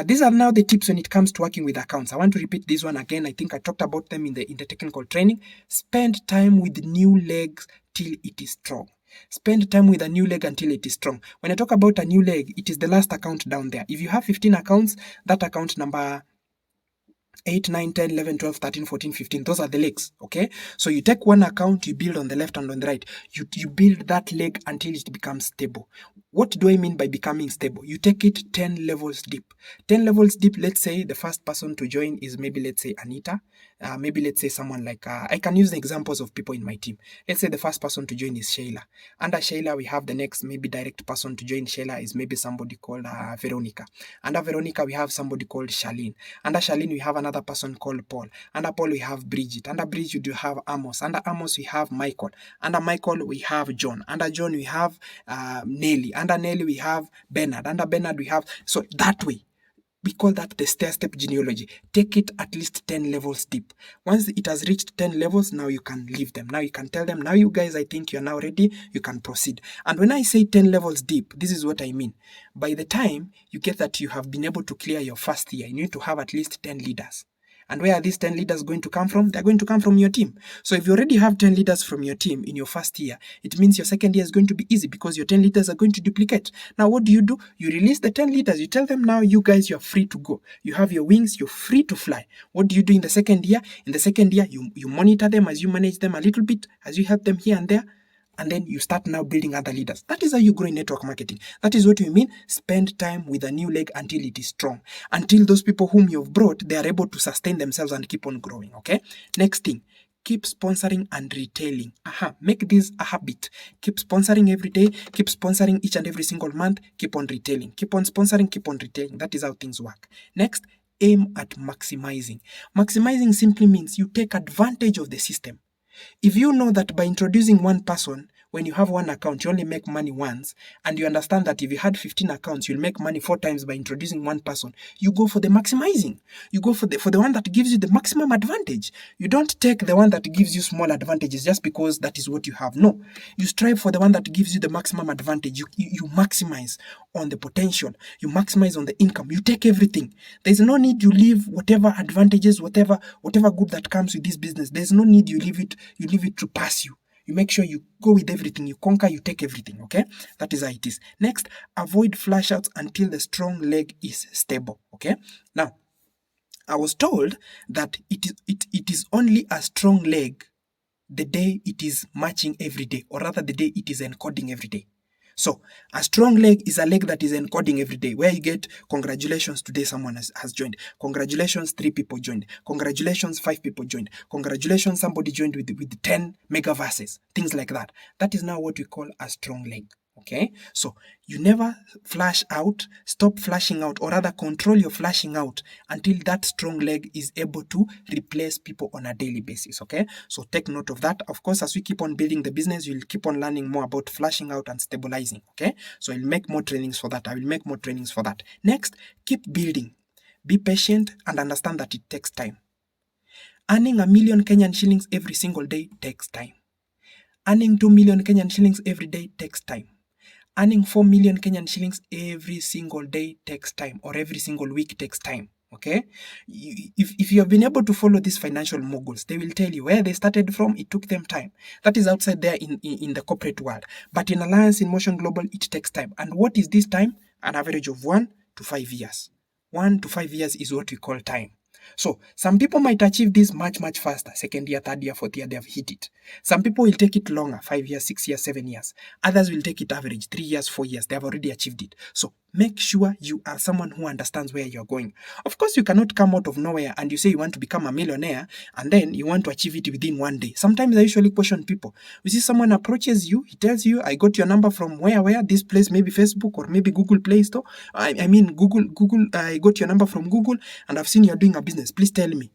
these are now the tips when it comes to working with accounts. I want to repeat this one again. I think I talked about them in the technical training. Spend time with new legs till it is strong. Spend time with a new leg until it is strong. When I talk about a new leg, it is the last account down there. If you have 15 accounts, that account number 8, 9, 10, 11, 12, 13, 14, 15. Those are the legs, okay? So you take one account, you build on the left and on the right. You build that leg until it becomes stable. What do I mean by becoming stable? You take it 10 levels deep. 10 levels deep, let's say the first person to join is maybe, let's say, Anita. Maybe let's say someone like, I can use the examples of people in my team. Let's say the first person to join is Shayla. Under Shayla, we have the next maybe direct person to join Shayla is maybe somebody called Veronica. Under Veronica, we have somebody called Charlene. Under Charlene, we have another person called Paul. Under Paul, we have Bridget. Under Bridget, we have Amos. Under Amos, we have Michael. Under Michael, we have John. Under John, we have Nelly. Under Nelly, we have Bernard. Under Bernard, we have... So that way, we call that the stair-step genealogy. Take it at least 10 levels deep. Once it has reached 10 levels, now you can leave them. Now you can tell them, now you guys, I think you're now ready, you can proceed. And when I say 10 levels deep, this is what I mean. By the time you get that you have been able to clear your first year, you need to have at least 10 leaders. And where are these 10 leaders going to come from? They're going to come from your team. So if you already have 10 leaders from your team in your first year, it means your second year is going to be easy because your 10 leaders are going to duplicate. Now, what do? You release the 10 leaders. You tell them, now you guys, you're free to go. You have your wings, you're free to fly. What do you do in the second year? In the second year, you monitor them as you manage them a little bit, as you help them here and there. And then you start now building other leaders. That is how you grow in network marketing. That is what we mean. Spend time with a new leg until it is strong. Until those people whom you've brought, they are able to sustain themselves and keep on growing, okay? Next thing, keep sponsoring and retailing. Make this a habit. Keep sponsoring every day. Keep sponsoring each and every single month. Keep on retailing. Keep on sponsoring, keep on retailing. That is how things work. Next, aim at maximizing. Maximizing simply means you take advantage of the system. If you know that by introducing one person, when you have one account, you only make money once, and you understand that if you had 15 accounts, you'll make money 4 times by introducing one person, you go for the maximizing. You go for the one that gives you the maximum advantage. You don't take the one that gives you small advantages just because that is what you have. No. You strive for the one that gives you the maximum advantage. You maximize on the potential. You maximize on the income. You take everything. There's no need you leave whatever advantages, whatever good that comes with this business. There's no need you leave it to pass you. You make sure you go with everything, you conquer, you take everything, okay? That is how it is. Next, avoid flash outs until the strong leg is stable, okay? Now, I was told that it is only a strong leg the day it is matching every day, or rather the day it is encoding every day. So, a strong leg is a leg that is encoding every day, where you get, congratulations, today someone has joined. Congratulations, 3 people joined. Congratulations, 5 people joined. Congratulations, somebody joined with 10 megaverses. Things like that. That is now what we call a strong leg. Okay, so you never flash out, stop flashing out, or rather control your flashing out until that strong leg is able to replace people on a daily basis. Okay, so take note of that. Of course, as we keep on building the business, you'll keep on learning more about flashing out and stabilizing. Okay, so I'll make more trainings for that. I will make more trainings for that. Next, keep building. Be patient and understand that it takes time. Earning 1 million Kenyan shillings every single day takes time. Earning 2 million Kenyan shillings every day takes time. Earning 4 million Kenyan shillings every single day takes time, or every single week takes time, okay? If you have been able to follow these financial moguls, they will tell you where they started from, it took them time. That is outside there in the corporate world. But in Alliance in Motion Global, it takes time. And what is this time? An average of 1 to 5 years. 1 to 5 years is what we call time. So, some people might achieve this much faster. Second year, third year, fourth year, they have hit it. Some people will take it longer, 5 years, 6 years, 7 years. Others will take it average, 3 years, 4 years. They have already achieved it. So, make sure you are someone who understands where you're going. Of course, you cannot come out of nowhere and you say you want to become a millionaire and then you want to achieve it within one day. Sometimes I usually question people. You see someone approaches you, he tells you, I got your number from where, this place, maybe Facebook or maybe Google Play Store. I mean, Google, I got your number from Google and I've seen you're doing a business. Please tell me.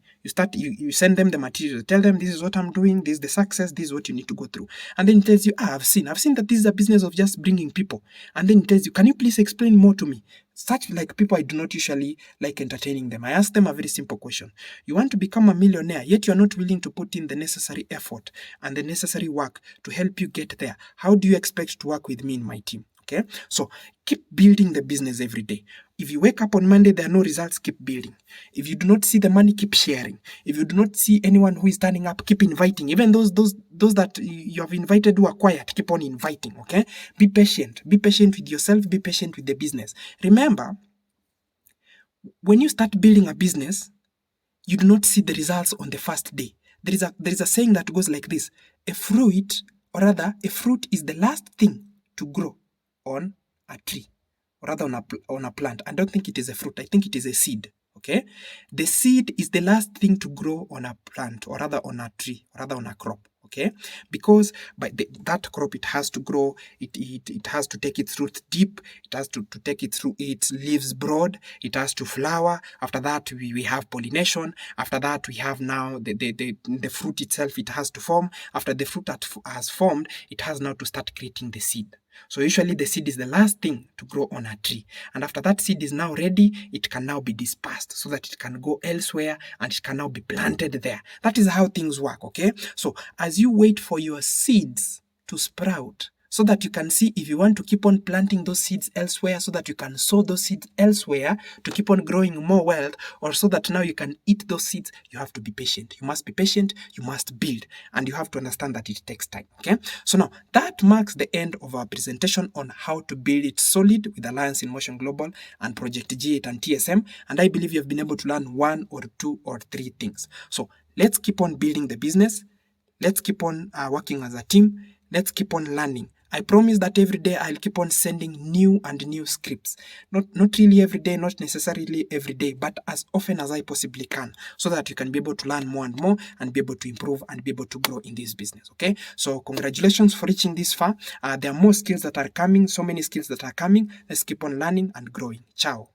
You send them the material, tell them this is what I'm doing, this is the success, this is what you need to go through. And then it tells you, I've seen that this is a business of just bringing people. And then it tells you, can you please explain more to me? Such like people, I do not usually like entertaining them. I ask them a very simple question. You want to become a millionaire, yet you're not willing to put in the necessary effort and the necessary work to help you get there. How do you expect to work with me in my team? Okay, so keep building the business every day. If you wake up on Monday, there are no results, keep building. If you do not see the money, keep sharing. If you do not see anyone who is turning up, keep inviting. Even those that you have invited who are quiet, keep on inviting, okay? Be patient. Be patient with yourself. Be patient with the business. Remember, when you start building a business, you do not see the results on the first day. There is a saying that goes like this: a fruit is the last thing to grow on a tree, or rather on a plant. I don't think it is a fruit. I think it is a seed. Okay, the seed is the last thing to grow on a plant, or rather on a tree, or rather on a crop. Okay, because that crop, it has to grow, it has to take its roots deep, it has to take it through its leaves broad, it has to flower. After that, we have pollination. After that, we have now the fruit itself, it has to form. After the fruit has formed, it has now to start creating the seed. So usually the seed is the last thing to grow on a tree. And after that seed is now ready, it can now be dispersed so that it can go elsewhere and it can now be planted there. That is how things work, okay? So as you wait for your seeds to sprout, so that you can see if you want to keep on planting those seeds elsewhere, so that you can sow those seeds elsewhere to keep on growing more wealth, or so that now you can eat those seeds, you have to be patient. You must be patient, you must build, and you have to understand that it takes time, okay? So now, that marks the end of our presentation on how to build it solid with Alliance in Motion Global and Project G8 and TSM, and I believe you have been able to learn 1 or 2 or 3 things. So let's keep on building the business. Let's keep on working as a team. Let's keep on learning. I promise that every day I'll keep on sending new scripts. Not really every day, not necessarily every day, but as often as I possibly can, so that you can be able to learn more and more and be able to improve and be able to grow in this business, okay? So congratulations for reaching this far. There are more skills that are coming, so many skills that are coming. Let's keep on learning and growing. Ciao.